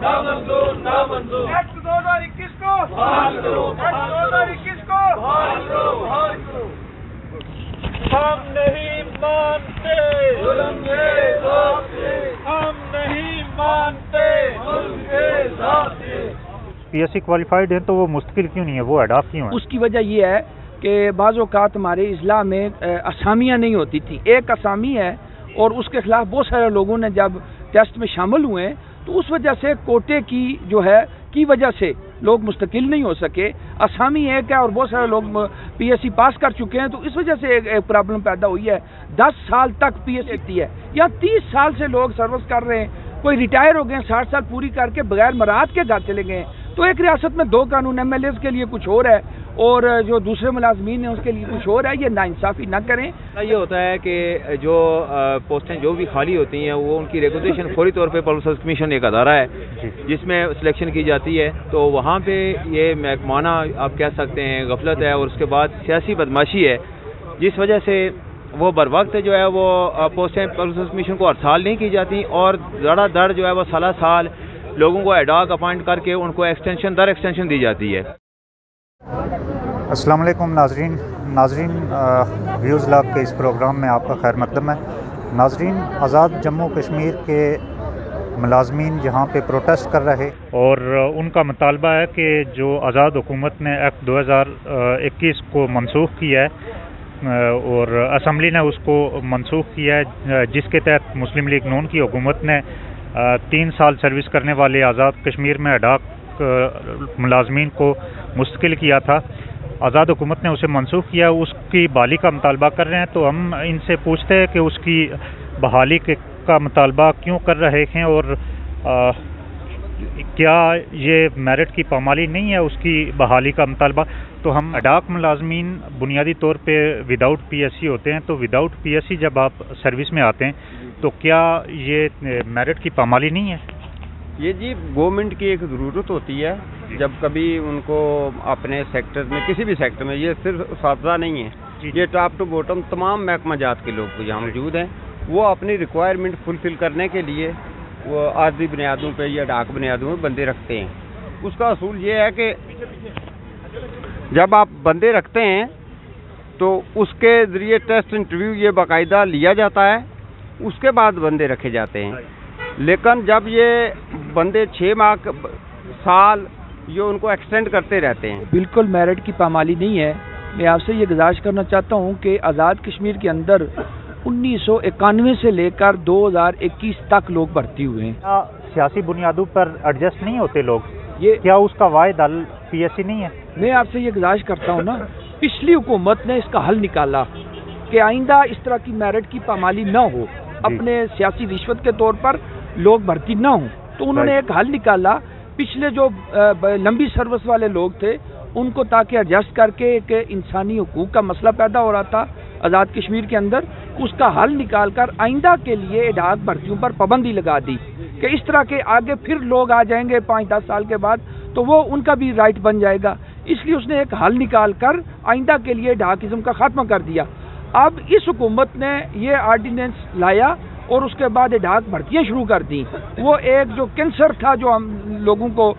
नामंजूर नामंजूर। एक्ट 2021 को बहाल करो, एक्ट 2021 को बहाल करो, बहाल करो। हम नहीं मानते जुल्म के साथ, हम नहीं मानते जुल्म के साथ। पीएससी क्वालिफाइड है तो वो मुस्तकिल क्यों नहीं है, वो एडॉप क्यों है? उसकी वजह ये है कि बाज़ औक़ात हमारे इस्लाम में असामियाँ नहीं होती थी। एक असामी है और उसके खिलाफ बहुत सारे लोगों ने जब टेस्ट में शामिल हुए तो उस वजह से कोटे की जो है की वजह से लोग मुस्तकिल नहीं हो सके। असामी एक है और बहुत सारे लोग पीएससी पास कर चुके हैं, तो इस वजह से एक प्रॉब्लम पैदा हुई है। 10 साल तक पीएससी है, या 30 साल से लोग सर्विस कर रहे हैं, कोई रिटायर हो गए, 60 साल पूरी करके बगैर मराद के घर चले गए। तो एक रियासत में 2 कानून, एमएलए के लिए कुछ और है और जो दूसरे मुलाजमीन हैं उसके लिए कुछ और है। ये नाइंसाफ़ी न करें। ये होता है कि जो पोस्टें जो भी खाली होती हैं वो उनकी रेगुलेशन फौरी तौर पे पब्लिक सर्विस कमीशन एक अदारा है जिसमें सिलेक्शन की जाती है, तो वहाँ पे ये महकमाना आप कह सकते हैं गफलत है और उसके बाद सियासी बदमाशी है, जिस वजह से वो बर वक्त जो है वो पोस्टें पब्लिक सर्विस कमीशन को हर साल नहीं की जाती और धड़ाधड़ जो है वो साल साल लोगों को एडॉक अपॉइंट करके उनको एक्सटेंशन दर एक्सटेंशन दी जाती है। अस्सलाम वालेकुम नाजरीन व्यूज़ लाभ के इस प्रोग्राम में आपका खैर मकदम है। नाजरीन, आज़ाद जम्मू कश्मीर के मुलाजमीन यहाँ पे प्रोटेस्ट कर रहे और उनका मुतालबा है कि जो आज़ाद हुकूमत ने एक्ट 2021 को मनसूख किया है और असम्बली ने उसको मनसूख किया है, जिसके तहत मुस्लिम लीग नून की हुकूमत ने 3 साल सर्विस करने वाले आज़ाद कश्मीर में एडॉक मुलाजमीन को मुस्तकिल किया था। आज़ाद हुकूमत ने उसे मनसूख किया, उसकी बहाली का मुतालबा कर रहे हैं। तो हम इनसे पूछते हैं कि उसकी बहाली का मुतालबा क्यों कर रहे हैं और क्या ये मेरिट की पामाली नहीं है उसकी बहाली का मुतालबा। तो हम एडॉक मुलाजमीन बुनियादी तौर पे विदाउट पीएससी होते हैं, तो विदाउट पीएससी जब आप सर्विस में आते हैं तो क्या ये मेरिट की पामाली नहीं है? ये जी गवर्नमेंट की एक ज़रूरत होती है जब कभी उनको अपने सेक्टर में, किसी भी सेक्टर में, ये सिर्फ उस्तादा नहीं है, ये टॉप टू बॉटम तमाम महकमा जात के लोग यहाँ मौजूद हैं, वो अपनी रिक्वायरमेंट फुलफ़िल करने के लिए वो आर्जी बुनियादों पे या डाक बुनियादों पे बंदे रखते हैं। उसका असूल ये है कि जब आप बंदे रखते हैं तो उसके ज़रिए टेस्ट इंटरव्यू ये बाकायदा लिया जाता है, उसके बाद बंदे रखे जाते हैं। लेकिन जब ये बंदे 6 माह साल ये उनको एक्सटेंड करते रहते हैं। बिल्कुल मेरिट की पामाली नहीं है। मैं आपसे ये गुजारिश करना चाहता हूँ कि आज़ाद कश्मीर के अंदर 1991 से लेकर 2021 तक लोग भर्ती हुए हैं। सियासी बुनियादों पर एडजस्ट नहीं होते लोग, ये क्या उसका वाहिद हल पीएससी नहीं है? मैं आपसे ये गुजारिश करता हूँ ना, पिछली हुकूमत ने इसका हल निकाला कि आइंदा इस तरह की मेरिट की पामाली न हो, अपने सियासी रिश्वत के तौर पर लोग भर्ती न हों। तो उन्होंने एक हल निकाला, पिछले जो लंबी सर्विस वाले लोग थे उनको ताकि एडजस्ट करके एक इंसानी हुकूक का मसला पैदा हो रहा था आज़ाद कश्मीर के अंदर, उसका हल निकाल कर आइंदा के लिए एडॉक भर्तियों पर पाबंदी लगा दी कि इस तरह के आगे फिर लोग आ जाएंगे 5-10 साल के बाद तो वो उनका भी राइट बन जाएगा। इसलिए उसने एक हल निकाल कर आइंदा के लिए एडॉकिज्म का खात्मा कर दिया। अब इस हुकूमत ने ये आर्डिनेंस लाया और उसके बाद एडॉक भर्तियाँ शुरू कर दी। वो एक जो कैंसर था जो हम लोगों को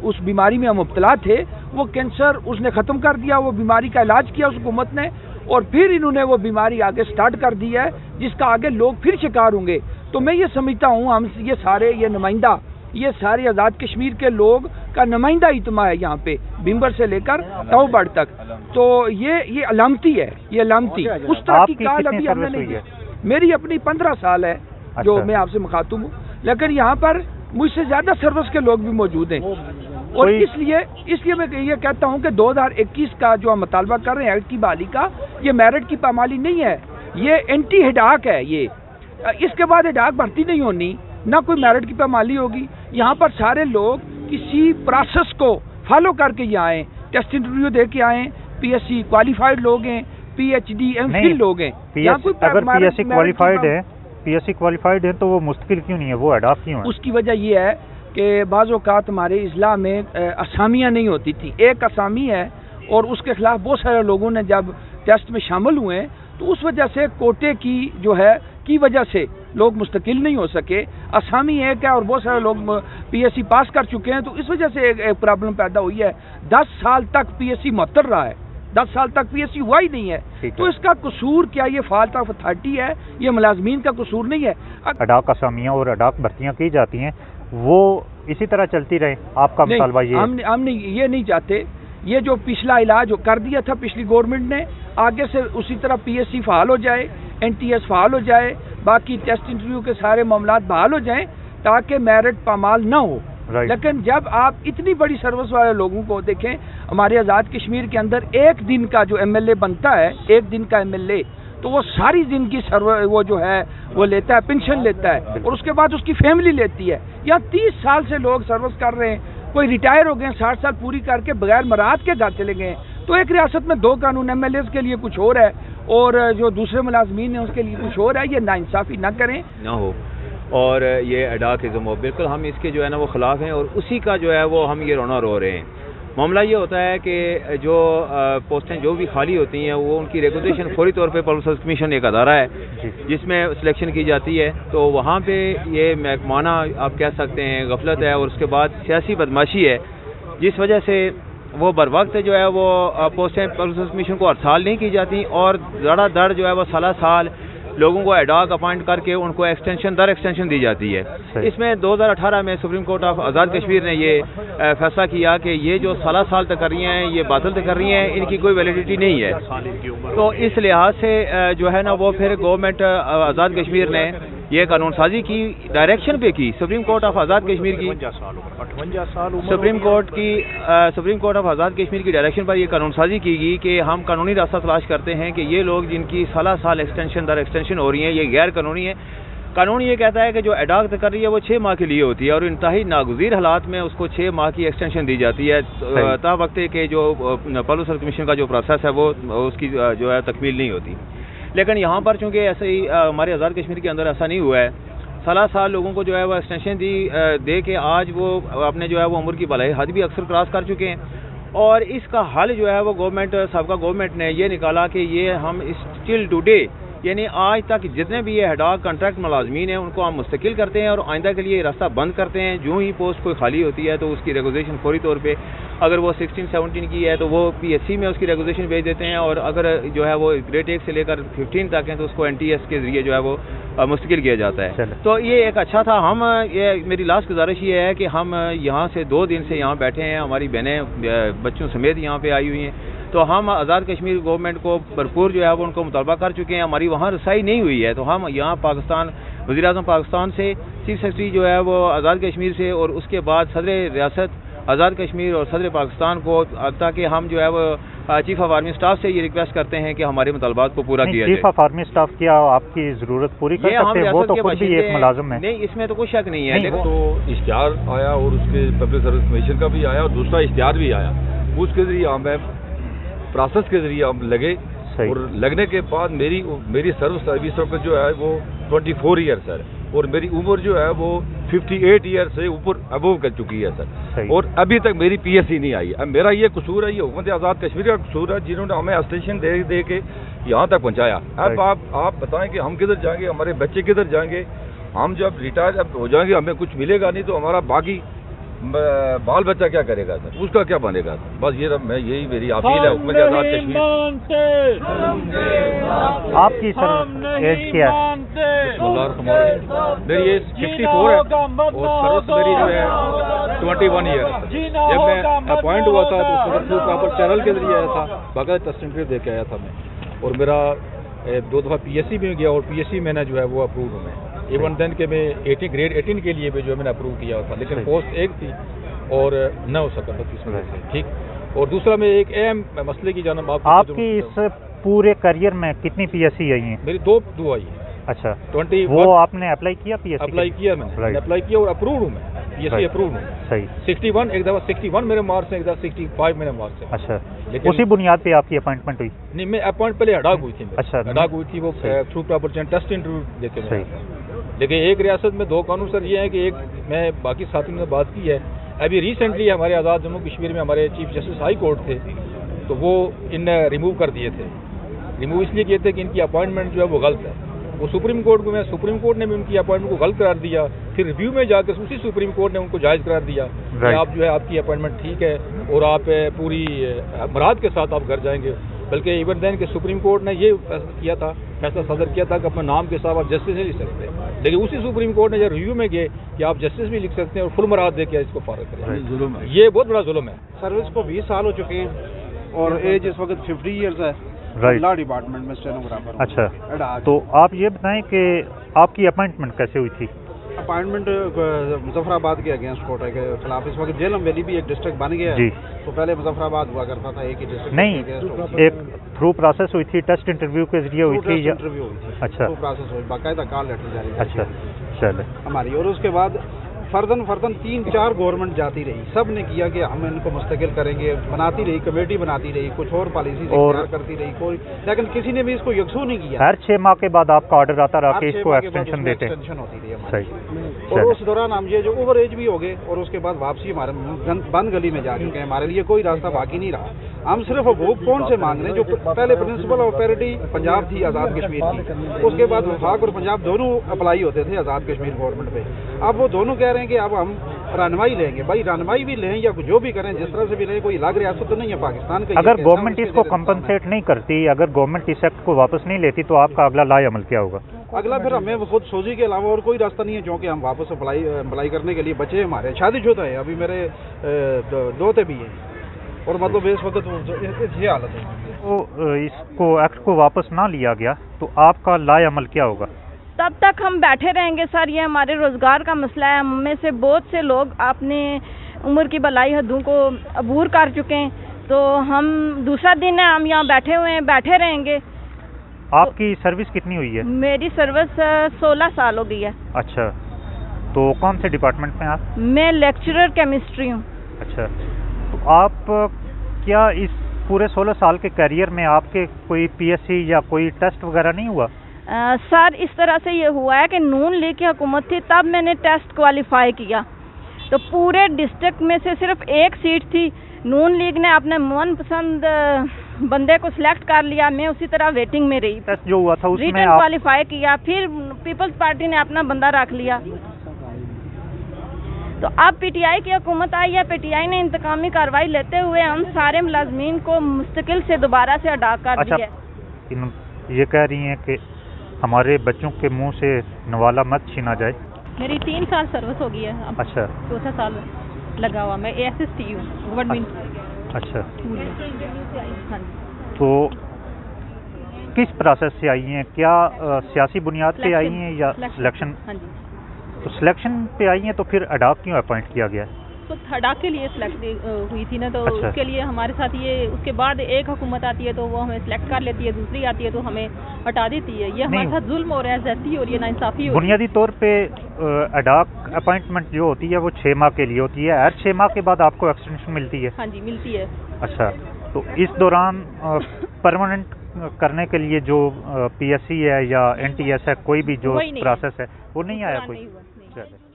उस बीमारी में हम मुब्तला थे, वो कैंसर उसने ख़त्म कर दिया, वो बीमारी का इलाज किया उस हुकूमत ने, और फिर इन्होंने वो बीमारी आगे स्टार्ट कर दी है जिसका आगे लोग फिर शिकार होंगे। तो मैं ये समझता हूँ हम ये सारे ये सारे आज़ाद कश्मीर के लोग का नुमाइंदा इज्तिमा है यहाँ पे, बिम्बर से लेकर तौबड़ तक। तो ये अलामती है, ये अलामती उस तरह की काल अभी हमने नहीं है। मेरी अपनी 15 साल है जो मैं आपसे मुखातिब हूँ, लेकिन यहाँ पर मुझसे ज़्यादा सर्विस के लोग भी मौजूद हैं। और इसलिए मैं ये कहता हूँ कि 2021 का जो हम मुतालबा कर रहे हैं एक्ट की बहाली का, ये मेरिट की पामाली नहीं है, ये एंटी एडॉक है। ये इसके बाद एडॉक भर्ती नहीं होनी, ना कोई मेरिट की पामाली होगी। यहाँ पर सारे लोग किसी प्रोसेस को फॉलो करके यहाँ आए, टेस्ट इंटरव्यू दे के आए, पीएससी क्वालिफाइड लोग हैं, पीएचडी एमफिल लोग हैं। अगर पीएससी क्वालिफाइड है तो वो मुस्तकिल क्यों नहीं है, वो एडॉक क्यों है? उसकी वजह ये है कि बाज़ औक़ात हमारे इस्लाम में असामियाँ नहीं होती थी। एक असामी है और उसके खिलाफ बहुत सारे लोगों ने जब टेस्ट में शामिल हुए तो उस वजह से कोटे की जो है की वजह से लोग मुस्तकिल नहीं हो सके। असामी एक है और बहुत सारे लोग PSC पास कर चुके हैं, तो इस वजह से एक प्रॉब्लम पैदा हुई है। 10 साल तक PSC मुअत्तल रहा है, 10 साल तक PSC हुआ ही नहीं है। तो इसका कसूर क्या ये फॉल्ट ऑफ अथॉरिटी है, ये मुलाजमीन का कसूर नहीं है। अडाक असामियाँ और अडाक भर्तियाँ की जाती हैं, वो इसी तरह चलती रहे, आपका मुतालबा ये? हम ये नहीं चाहते। ये जो पिछला इलाज कर दिया था पिछली गवर्नमेंट ने, आगे से उसी तरह PSC फहाल हो जाए, NTS फहाल हो जाए, बाकी टेस्ट इंटरव्यू के सारे मामलात बहाल हो जाएं, ताकि मेरिट पामाल ना हो। लेकिन जब आप इतनी बड़ी सर्विस वाले लोगों को देखें, हमारे आज़ाद कश्मीर के अंदर एक दिन का जो MLA बनता है, एक दिन का MLA, तो वो सारी दिन की वो जो है वो लेता है, पेंशन लेता है, और उसके बाद उसकी फैमिली लेती है। यहाँ 30 साल से लोग सर्विस कर रहे हैं, कोई रिटायर हो गए, 60 साल पूरी करके बगैर मराहत के घर चले गए। तो एक रियासत में 2 कानून, MLAs के लिए कुछ और है और जो दूसरे मुलाजमीन हैं उसके लिए कुछ और है। ये नाइंसाफ़ी ना करें, ना हो। और ये अडाकिज़्म, बिल्कुल हम इसके जो है ना वो ख़िलाफ़ हैं, और उसी का जो है वो हम ये रोना रो रहे हैं। मामला ये होता है कि जो पोस्टें जो भी खाली होती हैं, वो उनकी रेगुलेशन फौरी तौर पे पब्लिक सर्विस कमीशन एक अदारा है जिसमें सिलेक्शन की जाती है। तो वहाँ पे ये महकमाना आप कह सकते हैं गफलत है, और उसके बाद सियासी बदमाशी है, जिस वजह से वो बर वक्त जो है वो पोस्टें पब्लिक सर्विस कमीशन को हर साल नहीं की जाती, और धड़ाधड़ जो है वो साल लोगों को एडॉक अपॉइंट करके उनको एक्सटेंशन दी जाती है। इसमें 2018 में supreme court of Azad Kashmir ने ये फैसला किया कि ये जो साल तक कर रही हैं, ये बातिल तक कर रही हैं, इनकी कोई वैलिडिटी नहीं है। तो इस लिहाज से जो है ना वो फिर गवर्नमेंट आज़ाद कश्मीर ने ये कानून साजी की डायरेक्शन पे की, supreme court of Azad Kashmir की, supreme court of Azad Kashmir की डायरेक्शन पर ये कानून साजी की गई कि हम कानूनी रास्ता तलाश करते हैं कि ये लोग जिनकी साल एक्सटेंशन हो रही हैं, ये गैर कानूनी है। कानून ये कहता है कि जो एडॉक कर रही है वो 6 माह के लिए होती है, और इंतहाई नागुज़ीर हालात में उसको 6 माह की एक्सटेंशन दी जाती है, ता वक्त के जो पब्लिक सर्विस कमीशन का जो प्रोसेस है वो उसकी जो है तकमील नहीं होती। लेकिन यहाँ पर चूँकि ऐसे ही हमारे आज़ाद कश्मीर के अंदर ऐसा नहीं हुआ है, साल लोगों को जो है वो एक्सटेंशन दे के आज वो अपने जो है वो उम्र की बलाई हद भी अक्सर क्रॉस कर चुके हैं। और इसका हल जो है वो सबका गवर्नमेंट ने ये निकाला कि ये हम स्टिल टुडे, यानी आज तक जितने भी ये हेडॉक कॉन्ट्रैक्ट मुलाजमीन हैं उनको हम मुस्तकिल करते हैं और आइंदा के लिए रास्ता बंद करते हैं। जो ही पोस्ट कोई खाली होती है तो उसकी रेगुलेशन फौरी तौर पे, अगर वो 16-17 की है तो वो PSC में उसकी रेगुलेशन भेज देते हैं, और अगर जो है वो ग्रेड 1 से लेकर 15 तक है तो उसको NTS के ज़रिए जो है वो मुस्तकिल किया जाता है। तो ये एक अच्छा था। मेरी लास्ट गुजारिश ये है कि हम यहाँ से 2 दिन से यहाँ बैठे हैं, हमारी बहनें बच्चों समेत यहाँ पे आई हुई हैं, तो हम आज़ाद कश्मीर गवर्नमेंट को भरपूर जो है वो उनको मुतालबा कर चुके हैं। हमारी वहाँ रसाई नहीं हुई है, तो हम यहाँ पाकिस्तान, वज़ीर-ए-आज़म पाकिस्तान से, चीफ सेक्रेटरी जो है वो आज़ाद कश्मीर से, और उसके बाद सदर रियासत आज़ाद कश्मीर और सदर पाकिस्तान को, ताकि हम जो है वो चीफ ऑफ आर्मी स्टाफ से ये रिक्वेस्ट करते हैं कि हमारे मुतालबात को पूरा किया जाए। चीफ ऑफ आर्मी स्टाफ क्या आपकी ज़रूरत पूरी कर सकते हैं? वो तो खुद भी एक मुलाजिम है। नहीं, इसमें तो कोई शक नहीं है। तो इश्तिहार आया और उसके पब्लिक सर्विस कमीशन का भी आया और दूसरा इश्तिहार भी आया, उसके ज़रिए हमें प्रोसेस के ज़रिए हम लगे, और लगने के बाद मेरी सर्विस वक्त जो है वो 24 ईयर सर, और मेरी उम्र जो है वो 58 ईयर से ऊपर अबव कर चुकी है सर, और अभी तक मेरी PSC नहीं आई। अब मेरा ये कसूर है, ये हुकूमत आज़ाद कश्मीर का कसूर है, जिन्होंने हमें एक्सटेंशन दे के यहाँ तक पहुँचाया। अब आप बताएं कि हम किधर जाएंगे, हमारे बच्चे किधर जाएंगे? हम जब रिटायर हो जाएंगे हमें कुछ मिलेगा नहीं, तो हमारा बाकी बाल बच्चा क्या करेगा सर, उसका क्या बनेगा? बस यही मेरी अपील है हुकूमत आज़ाद कश्मीर। आपकी सर एज क्या है? मेरी एज 64 है और सर्विस मेरी जो है 21 ईयर है। जब मैं अपॉइंट हुआ था तो थ्रू प्रॉपर चैनल के जरिए आया था, बाकायदा टेस्ट इंटरव्यू दे के आया था मैं, और मेरा 2 दफ़ा PSC में गया, और PSC मैंने जो है वो अप्रूव हूँ मैं। इवन देन के मैं ग्रेड 18 के लिए भी जो है मैंने अप्रूव किया था, लेकिन पोस्ट एक थी और न हो सका था इस वजह से। ठीक। और दूसरा मैं एक अहम मसले की जानब आपकी इस पूरे करियर में कितनी PSC आई हैं? मेरी 2 आई है। अच्छा, 20 वो आपने अप्लाई किया PSC? अप्लाई किया मैंने अप्लाई किया और अप्रूव हूँ मैं, PSC अप्रूव हूँ। सही। 61 एक दफ़ा 61 मेरे मार्क्स हैं, एक दफ़ा 65 मेरे मार्क्स हैं। अच्छा, उसी बुनियाद पे आपकी अपॉइंटमेंट हुई? नहीं, मैं अपॉइंट पहले अडाक हुई थी। अच्छा, अडाक हुई थी, वो थ्रू प्रॉपर टेस्ट इंटरव्यू देके। लेकिन एक रियासत में 2 कानून सर ये है कि एक मैं बाकी साथियों ने बात की है, अभी रिसेंटली हमारे आज़ाद जम्मू कश्मीर में हमारे चीफ जस्टिस हाई कोर्ट थे, तो वो इन रिमूव कर दिए थे। रिमूव इसलिए किए थे कि इनकी अपॉइंटमेंट जो है वो गलत है, वो सुप्रीम कोर्ट में सुप्रीम कोर्ट ने भी उनकी अपॉइंटमेंट को गलत करार दिया, फिर रिव्यू में जाकर उसी सुप्रीम कोर्ट ने उनको जायज़ करार दिया कि आप जो है आपकी अपॉइंटमेंट ठीक है और आप पूरी मराद के साथ आप घर जाएंगे। बल्कि इवन देन के सुप्रीम कोर्ट ने ये फैसला सदर किया था कि अपने नाम के साथ आप जस्टिस नहीं लिख सकते, लेकिन उसी सुप्रीम कोर्ट ने जब रिव्यू में गए कि आप जस्टिस भी लिख सकते हैं और फुल मराद दे के इसको फारग करें। ये बहुत बड़ा जुल्म है। सर्विस को 20 साल हो चुके हैं और एज इस वक्त 50 ईयर्स है। लॉ डिपार्टमेंट में स्टेनोग्राफर। अच्छा, तो आप ये बताएं कि आपकी अपॉइंटमेंट कैसे हुई थी? अपॉइंटमेंट मुजफ्फराबाद के अगेंस्ट कोर्ट के खिलाफ। इस वक्त जेलम वैली भी एक डिस्ट्रिक्ट बन गया है, तो पहले मुजफ्फराबाद हुआ करता था, एक ही डिस्ट्रिक्ट नहीं, एक थ्रू प्रोसेस हुई थी, टेस्ट इंटरव्यू के जरिए हुई थी या इंटरव्यू हुई थी? अच्छा, थ्रू प्रोसेस हुई, बाकायदा कॉल लेटर जारी। अच्छा, चले हमारी। और उसके बाद फर्दन 3-4 गवर्नमेंट जाती रही, सब ने किया कि हम इनको मुस्तकिल करेंगे, बनाती रही, कमेटी बनाती रही, कुछ और पॉलिसी से करती रही कोई, लेकिन किसी ने भी इसको यकसू नहीं किया। हर 6 माह के बाद आपका ऑर्डर आता रहा कि इसको एक्सटेंशन देते हैं। एक्सटेंशन होती रही हमारी। और उस दौरान हम ये जो ओवर एज भी हो गए और उसके बाद वापसी हमारे बंद गली में जा चुके हैं। हमारे लिए कोई रास्ता बाकी नहीं रहा। हम सिर्फ वो कौन से मांग रहे हैं जो पहले प्रिंसिपल ऑफ पैरिटी पंजाब थी आज़ाद कश्मीर की, उसके बाद वफाक और पंजाब दोनों अप्लाई होते थे आज़ाद कश्मीर गवर्नमेंट पे। अब वो दोनों कह रहे हैं कि अब हम रहनुमाई लेंगे। भाई रहनुमाई भी लें या जो भी करें, जिस तरह से भी लें, कोई अलग रियासत तो नहीं है पाकिस्तान का। अगर गवर्नमेंट इसको कंपनसेट नहीं करती, अगर गवर्नमेंट इस एक्ट को वापस नहीं लेती, तो आपका अगला लाए अमल क्या होगा? अगला फिर हमें खुद सोजी के अलावा और कोई रास्ता नहीं है, क्योंकि हम वापस अप्लाई करने के लिए बच्चे हमारे शादीशुदा है, अभी मेरे दोते भी हैं और मतलब इस वक्त ये हालत है। तो इसको एक्ट को वापस ना लिया गया तो आपका लाए अमल क्या होगा? तब तक हम बैठे रहेंगे सर। ये हमारे रोज़गार का मसला है। हम में से बहुत से लोग अपने उम्र की बलाई हदों को अबूर कर चुके हैं, तो हम दूसरा दिन है, हम यहाँ बैठे हुए हैं, बैठे रहेंगे। आपकी सर्विस कितनी हुई है? मेरी सर्विस 16 साल हो गई है। अच्छा, तो कौन से डिपार्टमेंट में आप? मैं लेक्चरर केमिस्ट्री हूँ। अच्छा, तो आप क्या इस पूरे 16 साल के करियर में आपके कोई पीएससी या कोई टेस्ट वगैरह नहीं हुआ? सर इस तरह से ये हुआ है कि नून लीग की हुकूमत थी, तब मैंने टेस्ट क्वालिफाई किया, तो पूरे डिस्ट्रिक्ट में से सिर्फ एक सीट थी। नून लीग ने अपने मनपसंद बंदे को सिलेक्ट कर लिया, मैं उसी तरह वेटिंग में रही। टेस्ट जो हुआ था उसमें रिटन क्वालिफाई किया, फिर पीपल्स पार्टी ने अपना बंदा रख लिया। तो अब पीटीआई की हुकूमत आई है, पीटीआई ने इंतकामी कार्रवाई लेते हुए हम सारे मुलाजमीन को मुस्तकिल से दोबारा से अदा कर दिया। ये कह रही हैं कि हमारे बच्चों के मुंह से नवाला मत छीना जाए। मेरी 3 साल सर्विस हो गई है। अच्छा, 4 साल लगा हुआ। मैं एएसएसटी हूँ गवर्नमेंट। अच्छा, हाँ। तो किस प्रोसेस से आई हैं? क्या सियासी बुनियाद पे आई हैं या सिलेक्शन? हाँ जी। तो सिलेक्शन पे आई हैं, तो फिर अडाक क्यों अपॉइंट किया गया? तो अडाक के लिए सिलेक्ट हुई थी ना, तो अच्छा। उसके लिए हमारे साथ ये, उसके बाद एक हुकूमत आती है तो वो हमें सिलेक्ट कर लेती है, दूसरी आती है तो हमें हटा देती है। ये हमारे साथ जुल्म हो रहा है, ज्यादती हो रही है, नाइंसाफी हो रही है। बुनियादी तौर पे अडाक अपॉइंटमेंट जो होती है वो 6 माह के लिए होती है। हर 6 माह के बाद आपको एक्सटेंशन मिलती है? हाँ जी, मिलती है। अच्छा, तो इस दौरान परमानेंट करने के लिए जो पीएससी है या एनटीएस है, कोई भी जो प्रोसेस है वो नहीं आया कोई? चलिए।